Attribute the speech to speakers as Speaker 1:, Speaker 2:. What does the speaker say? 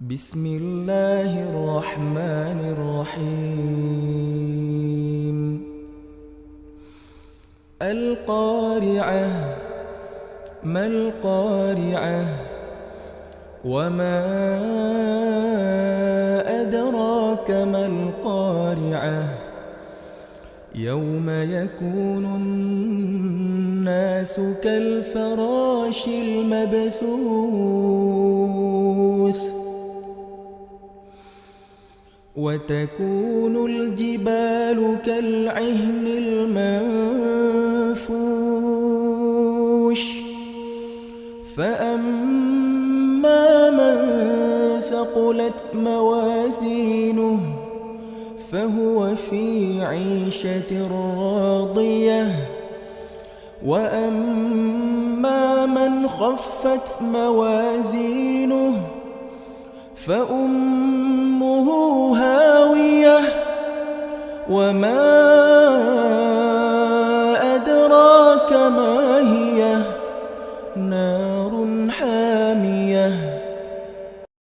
Speaker 1: بسم الله الرحمن الرحيم القارعة ما القارعة وما أدراك ما القارعة يوم يكون الناس كالفراش المبثوث وتكون الجبال كالعهن المنفوش فأما من ثقلت موازينه فهو في عيشة راضية وأما من خفت موازينه فأمه هاوية وما أدراك ما هي نار حامية